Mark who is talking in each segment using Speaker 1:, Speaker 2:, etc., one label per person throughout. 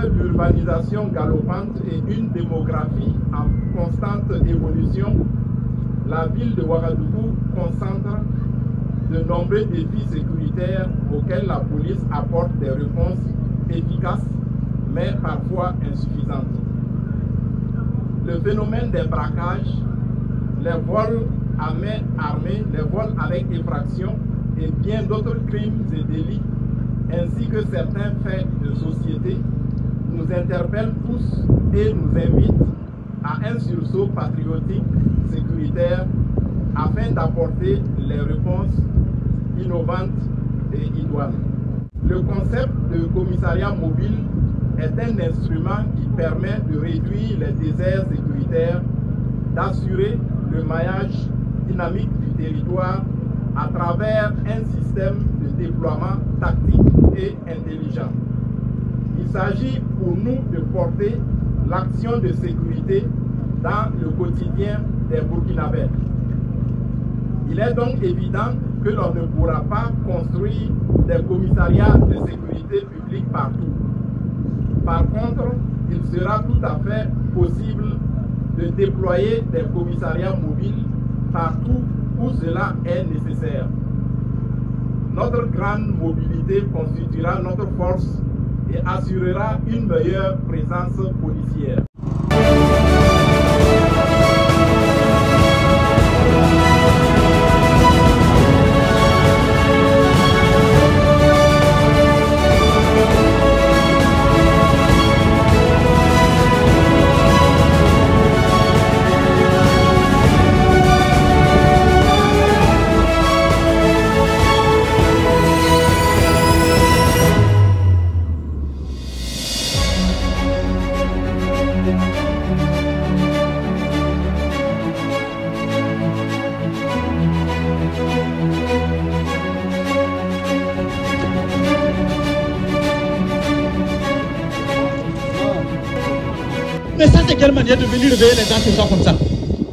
Speaker 1: l'urbanisation galopante et une démographie en constante évolution, la ville de Ouagadougou concentre de nombreux défis sécuritaires auxquels la police apporte des réponses efficaces, mais parfois insuffisantes. Le phénomène des braquages, les vols à main armée, les vols avec effraction et bien d'autres crimes et délits, ainsi que certains faits de société, nous interpellent tous et nous invitent à un sursaut patriotique sécuritaire afin d'apporter les réponses innovantes et idoines. Le concept de commissariat mobile est un instrument qui permet de réduire les déserts sécuritaires, d'assurer le maillage dynamique du territoire à travers un système de déploiement tactique et intelligent. Il s'agit pour nous de porter l'action de sécurité dans le quotidien des Burkinabés. Il est donc évident que l'on ne pourra pas construire des commissariats de sécurité publique partout. Par contre, il sera tout à fait possible de déployer des commissariats mobiles partout où cela est nécessaire. Notre grande mobilité constituera notre force et assurera une meilleure présence policière.
Speaker 2: Mais ça, c'est quelle manière de venir réveiller les gens ce soir comme ça?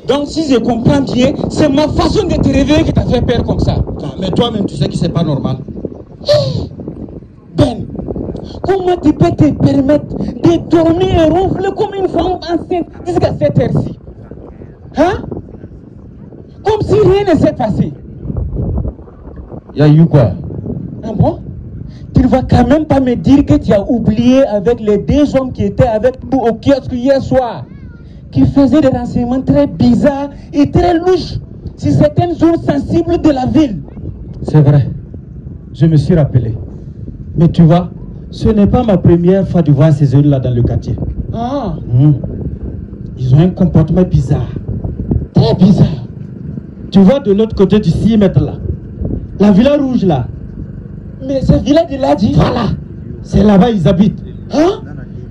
Speaker 3: Donc, si je comprends bien, c'est ma façon de te réveiller qui t'a fait peur comme ça.
Speaker 2: Mais toi-même, tu sais que c'est pas normal.
Speaker 3: Ben, comment tu peux te permettre de dormir et ronfler comme une femme enceinte jusqu'à cette heure-ci? Hein? Comme si rien ne s'est passé.
Speaker 2: Il y a eu quoi?
Speaker 3: Ah bon? Tu ne vas quand même pas me dire que tu as oublié avec les deux hommes qui étaient avec nous au kiosque hier soir, qui faisaient des renseignements très bizarres et très louches sur certaines zones sensibles de la ville.
Speaker 2: C'est vrai, je me suis rappelé. Mais tu vois, ce n'est pas ma première fois de voir ces zones-là dans le quartier.
Speaker 3: Ah.
Speaker 2: Ils ont un comportement bizarre.
Speaker 3: Très bizarre.
Speaker 2: Tu vois de l'autre côté du 6 mètres là, la villa rouge là.
Speaker 3: Mais ce village de là dit.
Speaker 2: Voilà, c'est là-bas ils habitent.
Speaker 3: Hein?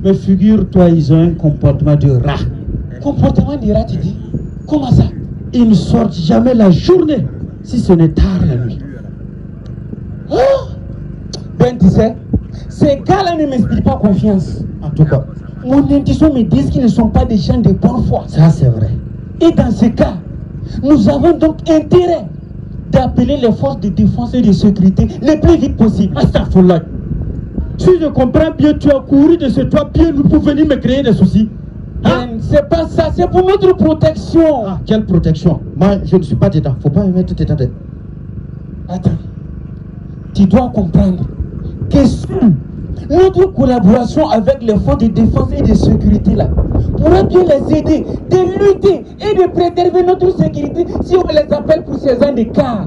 Speaker 2: Mais figure-toi, ils ont un comportement de rat.
Speaker 3: Comportement de rat, tu dis? Comment ça?
Speaker 2: Ils ne sortent jamais la journée, si ce n'est tard la nuit.
Speaker 3: Oh! Ben, tu sais, ces gars-là ne m'inspirent pas confiance.
Speaker 2: En tout cas,
Speaker 3: mon intuition me dit qu'ils ne sont pas des gens de bonne foi.
Speaker 2: ça c'est vrai.
Speaker 3: Et dans ce cas, nous avons donc intérêt d'appeler les forces de défense et de sécurité le plus vite possible.
Speaker 2: Astaghfirullah. Si je comprends bien, tu as couru de ce toit pied nous pour venir me créer des soucis.
Speaker 3: Hein? C'est pas ça, c'est pour notre protection.
Speaker 2: Ah, quelle protection? Moi, je ne suis pas dedans. Faut pas me mettre dedans.
Speaker 3: Attends, tu dois comprendre que seule notre collaboration avec les forces de défense et de sécurité là pourra bien les aider de lutter et de préserver notre sécurité si on les appelle pour ces ans de cas.